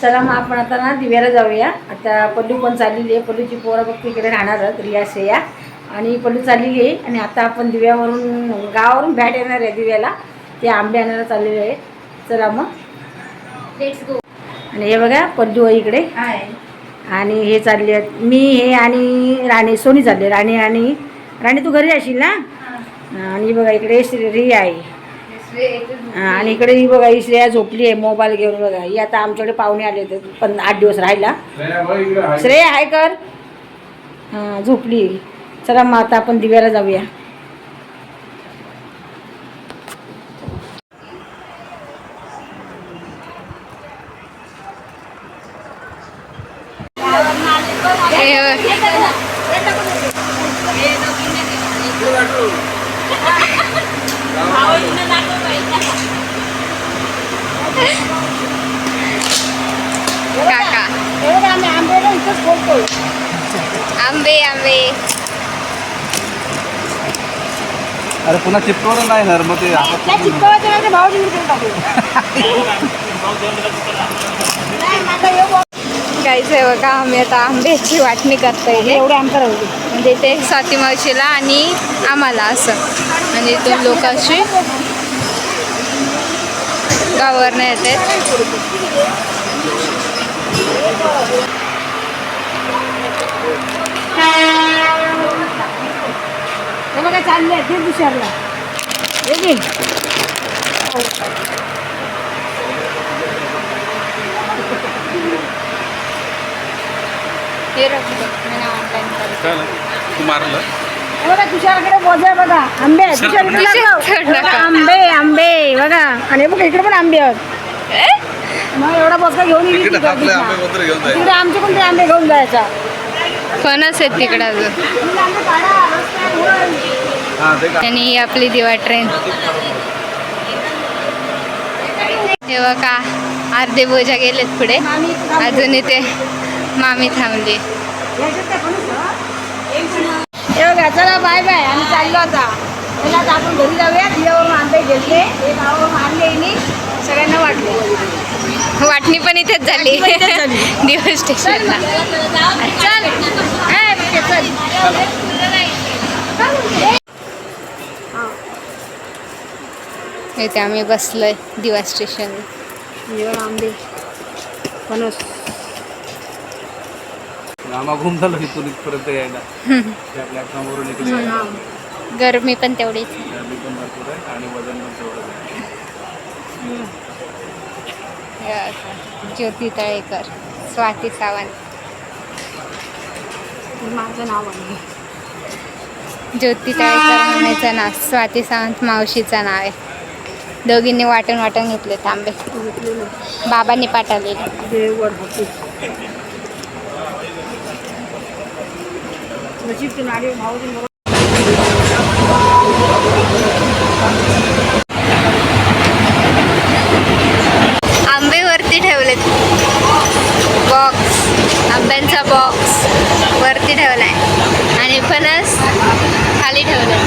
चला मग आपण आता ना दिव्याला जाऊया. आता पल्लू पण चाललेली आहे. पल्लूची पोरं बघ तिकडे राहणारच रिया श्रेया आणि पल्लू चाललेली आहे. आणि आता आपण दिव्यावरून गावावरून भेट येणार आहे दिव्याला. ते आंबे आणायला चाललेले आहे. चला मग लेट्स गो. आणि हे बघा पल्लू आहे इकडे आणि हे चालले आहेत. मी हे आणि राणी सोनी चालले. राणी तू घरी जाशील ना. आणि बघा इकडे रिया आहे. आणि इकडे ही बघा ही श्रेया झोपली आहे मोबाईल घेऊन. बघा ही आता आमच्याकडे पाहुणे आले होते 8 दिवस राहायला. श्रेया हाय कर. हां झोपली. चला मग आता आपण दिव्याला जाऊया. काका आंबे आंबे. अरे पुन्हा चिपकवलं नाही ना मग ते काहीच आहे बघा. आम्ही आता आंब्याची वाटणी करतोय. एवढे आम करावं म्हणजे ते स्वाती मावशीला आणि आम्हाला असं म्हणजे 2 लोक अशी गावावरनं येतात. हे बघा चालले ते विचारला हे तू मारलं बघा तुषारकडे बोजा बघा आंबे आंबे आंबे बघा. आणि बघा इकडे पण आंबे आहेत. मग एवढा बोजका घेऊन येईल तिकडे आमचे कोणते आंबे घेऊन जायचा. फणस आहेत तिकडं अजून. आणि ही आपली दिवा ट्रेन. हे बघा अर्धे बोजा गेलेत पुढे. अजून इथे मामी थांबली. हे बघा चला बाय बाय. आम्ही चाललो आता. पहिला आता आपण घरी जाऊया. दिव्यावरून आंबे घेतले हे गावावरून आणले आणि सगळ्यांना वाटले. वाटणी पण इथेच झाली दिवस स्टेशनला. चल इथे आम्ही बसलोय दिवा स्टेशनला. आंबे फणस आम्हा घुम झालं इथून इथपर्यंत यायला. त्या प्लॅटफॉर्मवरून इकडे यायला. गरमी पण तेवढीच. गर्दी पण भरपूर आहे आणि वजन पण तेवढं आहे. ज्योती तळेकर, स्वाती सावंत. माझं नाव आहे. ज्योती तळेकर मम्मीचं नाव, स्वाती सावंत मावशीचं नाव आहे. दोघींनी वाटून वाटून घेतले तांबे. बाबांनी पाठवलेले. देवगड होती नशीब ते नाडी भाऊ. आंबे वरती ठेवलेत. बॉक्स आंब्यांचा बॉक्स वरती ठेवलाय आणि फणस खाली ठेवलाय.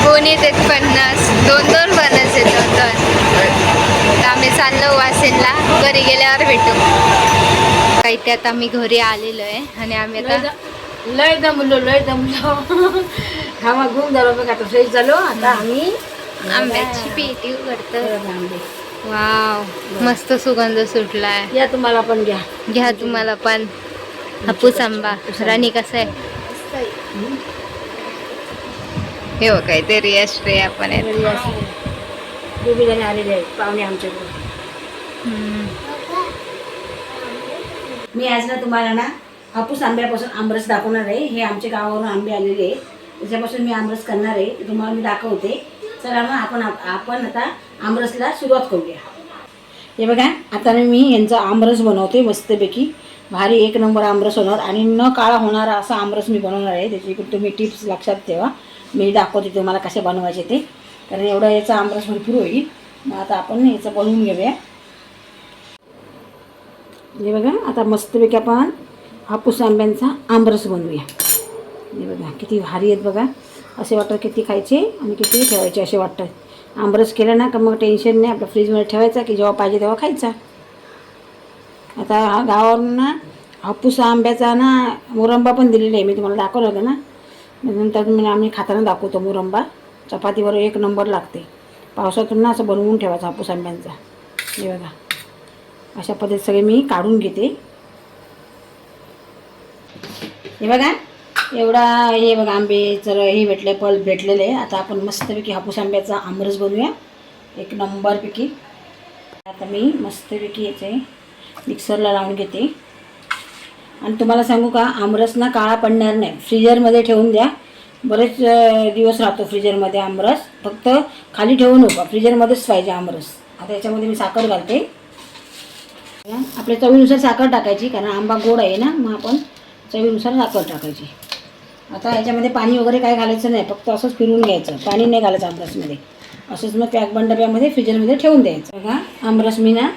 गोणीत एक फणस 2-2 फणस आहेत 2-2. तर आम्ही चाललो वासेनला. घरी गेल्यावर भेटू. काही ते आता आम्ही घरी आलेलो आहे आणि आम्ही आता लय दमलो खावा घेऊन झालो. बघा आता फ्रेश झालो. आता आम्ही आंब्याची पेटी उघडतो. आंबे वाव मस्त सुगंध सुटलाय. या तुम्हाला पण घ्या. घ्या तुम्हाला पण. हापूस आंबा. राणी कसा आहे. हे हो काहीतरी श्रेया पण आहे. दोघी जणी आलेले आहेत पाहुणे आमच्याकडे. मी आज ना तुम्हाला ना हापूस आंब्यापासून आमरस दाखवणार आहे. हे आमच्या गावावरून आंबे आलेले आहे त्याच्यापासून मी आमरस करणार आहे. तुम्हाला मी दाखवते. चला मग आपण आता आमरसला सुरुवात करूया. हे बघा आता मी यांचा आमरस बनवते मस्तपैकी. भारी 1 नंबर आमरस होणार आणि न काळा होणारा असा आमरस मी बनवणार आहे. त्याची तुम्ही टिप्स लक्षात ठेवा. मी दाखवते तुम्हाला कसे बनवायचे ते. कारण एवढा याचा आमरस भरपूर होईल. मग आता आपण याचं बनवून घेऊया. हे बघा आता मस्तपैकी आपण हापूस आंब्यांचा आमरस बनवूया. हे बघा किती भारी आहेत बघा. असे वाटतं किती खायचे आणि किती ठेवायचे असे वाटतात. आमरस केला ना का मग टेन्शन नाही, आपल्या फ्रीजमध्ये ठेवायचा की जेव्हा पाहिजे तेव्हा खायचा. आता हा गावावरून ना हापूस आंब्याचा ना मुरंबा पण दिलेला आहे, मी तुम्हाला दाखवलं होतं ना. नंतर मी आम्ही खाताना दाखवतो मुरंबा. चपातीवर एक नंबर लागते. पावसातून ना असं बनवून ठेवायचं हापूस आंब्यांचा. हे बघा अशा पद्धतीत सगळे मी काढून घेते. हे बघा एवढा हे बघा आंबे जर हे भेटले पल्प भेटलेले आहे. आता आपण मस्तपैकी हापूस आंब्याचा आमरस बनवूया एक नंबरपैकी. आता मी मस्तपैकी याचे मिक्सरला लावून घेते. आणि तुम्हाला सांगू का आमरस ना काळा पडणार नाही. फ्रीजरमध्ये ठेवून द्या, बरेच दिवस राहतो फ्रीजरमध्ये आमरस. फक्त खाली ठेवू नका, फ्रीजरमध्येच पाहिजे आमरस. आता याच्यामध्ये मी साखर घालते. आपल्या चवीनुसार साखर टाकायची, कारण आंबा गोड आहे ना, मग आपण चवीनुसार साखर टाकायची. आता याच्यामध्ये पाणी वगैरे काय घालायचं नाही, फक्त असंच फिरवून घ्यायचं. पाणी नाही घालायचं आमरसमध्ये. असंच मग पॅक बंद डब्यामध्ये फ्रीजरमध्ये ठेवून द्यायचं. बघा आमरस मी ना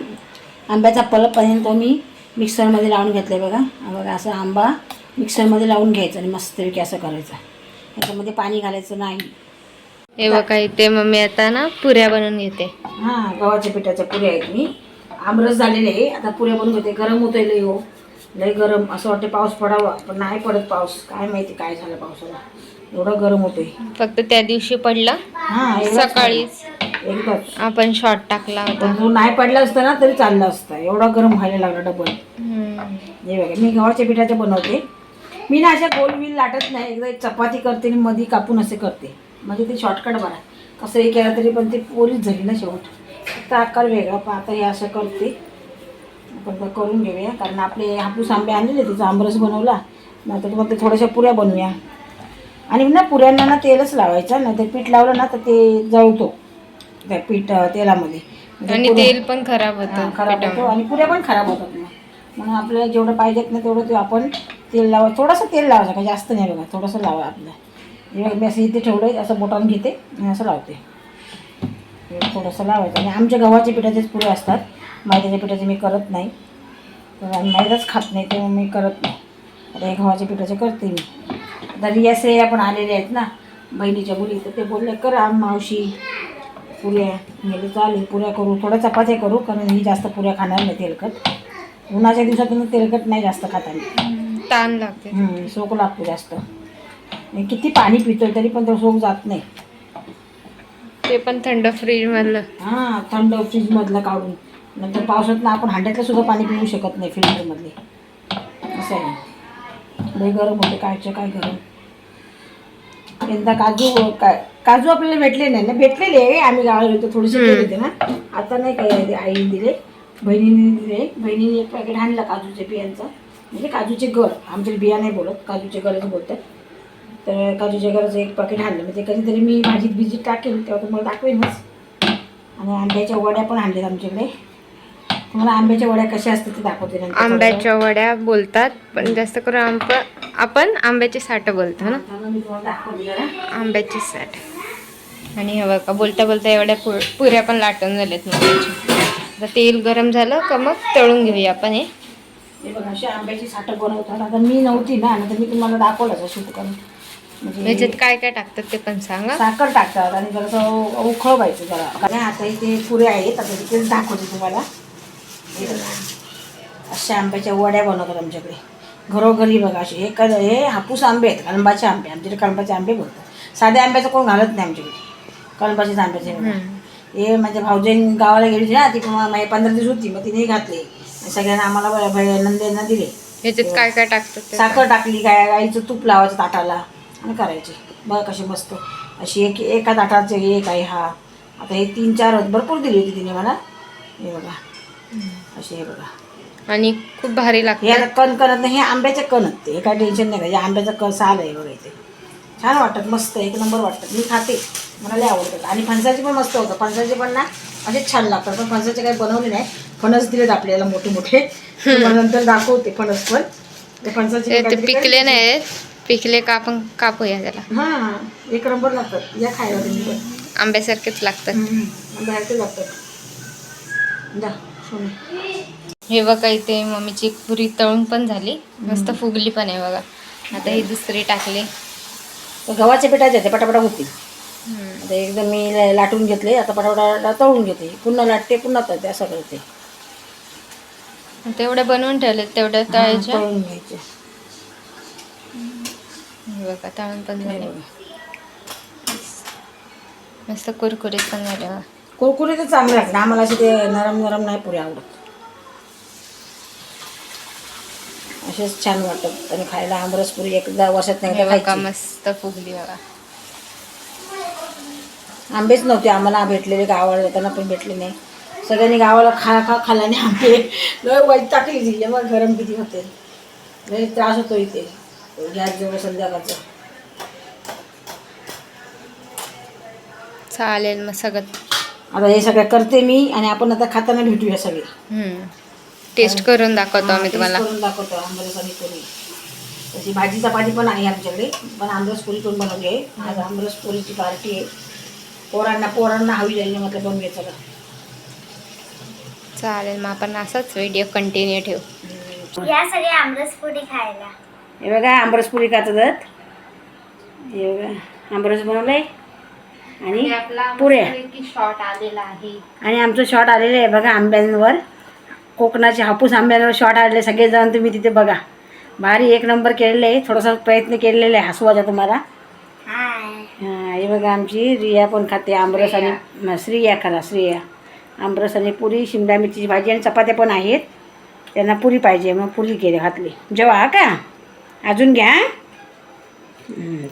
आंब्याचा पल्प पर्यंत मी मिक्सरमध्ये लावून घेतलं आहे. बघा बघा असं आंबा मिक्सरमध्ये लावून घ्यायचं आणि मस्तपैकी असं करायचं. याच्यामध्ये पाणी घालायचं नाही. हे बघा इथे मम्मी आता ना पुऱ्या बनवून घेते. हां गव्हाच्या पिठाच्या पुऱ्या आहेत. मी आमरस झालेले आहे, आता पुऱ्या बनवून घेते. गरम होतोय लय, हो लय गरम. असं वाटतं पाऊस पडावा पण नाही पडत पाऊस. काय माहिती काय झालं पावसाला, एवढं गरम होतोय. फक्त त्या दिवशी पडला, हां सकाळीच एकदाच. आपण शॉर्ट टाकला होता. जो नाही पडला असता ना तरी चाललं असतं, एवढं गरम व्हायला लागलं डबल. हे बघा मी गव्हाच्या पिठाच्या बनवते. मी ना अशा गोल व्हील लाटत नाही, एकदा एक चपाती करते आणि मध्ये कापून असे करते, म्हणजे ते शॉर्टकट बरा. कसंही केलं तरी पण ते पोळीच झाली ना शेवट. फक्त आकार वेगळा. पण आता हे असं करते. आपण तर करून घेऊया, कारण आपले हापूस आंबे आणलेले त्याचा आमरस बनवला. नंतर मग ते थोड्याशा पुऱ्या बनवूया. आणि ना पुऱ्यांना ना तेलच लावायचं, नाही ते पीठ लावलं ना तर ते जळतो त्या पीठ तेलामध्ये. आणि तेल पण खराब होतं, खराब होतो आणि पुऱ्या पण खराब होतात. म्हणून आपल्याला जेवढं पाहिजेत ना तेवढं ते आपण तेल लावा. थोडंसं तेल लावायचं, का जास्त नाही बघा, थोडंसं लावा आपलं. मी असं इथे ठेवलं, असं बोटान घेते आणि असं लावते. थोडंसं लावायचं. आणि आमच्या गव्हाच्या पिठाचेच पुरे असतात, मैद्याच्या पिठाचे मी करत नाही. तर मैदाच खात नाही ते मी करत नाही. आता हे गव्हाच्या पिठाचे करते मी. आता रियासे आपण आलेले आहेत ना बहिणीच्या मुली, तर ते बोलले करा मावशी पुऱ्या. म्हणजे चालेल पुऱ्या करू, थोड्या चपात्या करू, कारण ही जास्त पुऱ्या खाणार नाही तेलकट. उन्हाच्या दिवसातून तेलकट नाही जास्त खाताना, ताण लागते, शोक लागतो जास्त. किती पाणी पितोय तरी पण तो शोक जात नाही. ते पण थंड फ्रीज मधलं. हां थंड फ्रीजमधलं काढून. नंतर पावसात आपण हांड्यातलं सुद्धा पाणी पिऊ शकत नाही फिल्टरमधले, असं आहे. लय गरम होते, कायचं काय गरम. यंदा काजू आपल्याला भेटले नाही ना. भेटलेले आम्ही गावाला होतो, थोडेसे केले होते ना. आता नाही काय, आईने दिले, बहिणीने दिले. बहिणीने एक पॅकेट आणलं काजूच्या बियांचं, म्हणजे काजूचे गर. आमच्या बिया नाही बोलत, काजूचे गरच बोलतात. तर काजूच्या गराचं एक पॅकेट आणलं. म्हणजे कधीतरी मी भाजीत बिजीत टाकेल तेव्हा तुम्हाला दाखवेनच. आणि आंब्याच्या वड्या पण आणल्यात आमच्याकडे. तुम्हाला आंब्याच्या वड्या कशा असतात ते दाखवते नंतर. आंब्याच्या वड्या बोलतात, पण जास्त करून आपण आंब्याचे साठ बोलतो ना. मी तुम्हाला दाखवते जरा. आंब्याची साठ. आणि हे बघा बोलता बोलता एवढ्या पुऱ्या पण लाटून झाल्यात मग. आता तेल गरम झालं का मग तळून घेऊया आपण. हे बघा अशी आंब्याची साठ बनवतात. आता मी नव्हती ना, तर मी तुम्हाला दाखवलं शूट करून. म्हणजे याच्यात काय काय टाकतात ते पण सांगा. साखर टाकतात आणि जरासं उखळवायचं जरा. कारण आता इथे पुऱ्या आहेत, आता तिथेच दाखवते तुम्हाला. हे बघा अशा आंब्याच्या वड्या बनवतात आमच्याकडे घरोघरी. बघा असे हे हापूस आंबे आहेत, कळंबाचे आंबे. आमच्याकडे कळंबाचे आंबे बोलतात. साध्या आंब्याचं कोण घालत नाही आमच्याकडे, कळंबाचेच आंब्याचे. हे माझ्या भाऊजीन गावाला गेली ना, ती माझी 15 दिवस होती, मग तिने घातले. सगळ्यांना आम्हाला नंदेंना दिले. याच्यात काय काय टाकतात. साखर टाकली, गाईचं तूप लावायचं ताटाला आणि करायचे. बघा कशी मस्त अशी एका ताटाचे एक आहे. हा आता हे 3-4 भरपूर दिली होती तिने मला. हे बघा असे, हे बघा. आणि खूप भारी लागते. हे आता कण करत नाही, हे आंब्याचे कण आहेत. ते काय टेन्शन नाही का. हे आंब्याचं कण साल आहे बघा इथे. छान वाटतात, मस्त एक नंबर वाटतात. मी खाते, मला लय आवडतात. आणि फणसाचे पण मस्त होतं. फणसाचे पण ना असेच छान लागतात. पण फणसाचे काही बनवले नाही. फणस दिलेत आपल्याला मोठे मोठे, नंतर दाखवते फणस पण. ते फणसाचे पिकले नाही, पिकले का आपण कापूया त्याला. हां एक नंबर लागतात. या खायला तुम्ही पण. आंब्यासारखेच लागतात. आंब्यासारखे लागतात. हे बघा इथे मम्मीची पुरी तळून पण झाली, मस्त फुगली पण आहे बघा. आता ही दुसरी टाकली. गव्हाच्या पिठाचे ते पटापटा होतील. आता एकदम मी लाटून घेतले, आता पटापटा तळून घेते, पुन्हा लाटते पुन्हा तळते असं करते. तेवढे बनवून ठेवले तेवढ्या तळायच्या. तळून घ्यायचे. हे बघा तळून पण हे झाले, बघा. मस्त कुरकुरीत पण झाले बघा. कुरकुरीत तर चांगले लागतात, आम्हाला असे ते नरम नरम नाही पुरी आवडत, असेच छान वाटतात. आणि खायला आमरस पुरी एकदा वर्षात नाही हे बघा खायची. मस्त फुगली बघा. आंबेच नव्हते आम्हाला भेटलेले, गावाला जाताना पण भेटले नाही. सगळ्यांनी गावाला खाल्ला आणि आंबे लय वाईट टाकली दिली. मग गरम किती होते, लय त्रास होतो इथे गॅस जवळ संध्याकाळचं. चालेल मग सगळं. आता हे सगळं करते मी आणि आपण आता खाताना भेटूया सगळे. टेस्ट करून दाखवतो आम्ही टेस्ट तुम्हाला. करून दाखवतो आंबरस आणि पुरी. तशी भाजी चपाती पण आहे आमच्याकडे, पण आमरस पुरी पण बनवली आहे. आज आमरस पुरीची पार्टी आहे, पोरांना हवी जाईल म्हटलं बनवायचं का. चालेल मग आपण असाच व्हिडिओ कंटिन्यू ठेवू. या सगळे आमरस पुरी खायला. हे बघा आंबरस पुरी खातात. हे बघा आंबरस बनवलंय आणि पुऱ्या. शॉट आलेला आहे आणि आमचं शॉट आलेलं आहे बघा आंब्यांवर, कोकणाचे हापूस आंब्यांवर शॉट आलेले. सगळेजण तुम्ही तिथे बघा, भारी एक नंबर केलेलं आहे. थोडासा प्रयत्न केलेला आहे हसवायचा तुम्हाला. हां हे बघा आमची रिया पण खाते आंबरस आणि श्रेया आंबरस आणि पुरी, शिमला मिरचीची भाजी आणि चपात्या पण आहेत. त्यांना पुरी पाहिजे मग पुरी केली घातली. जेव्हा का अजून घ्या.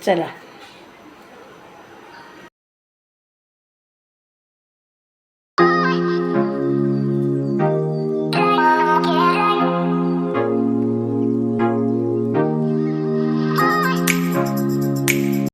चला.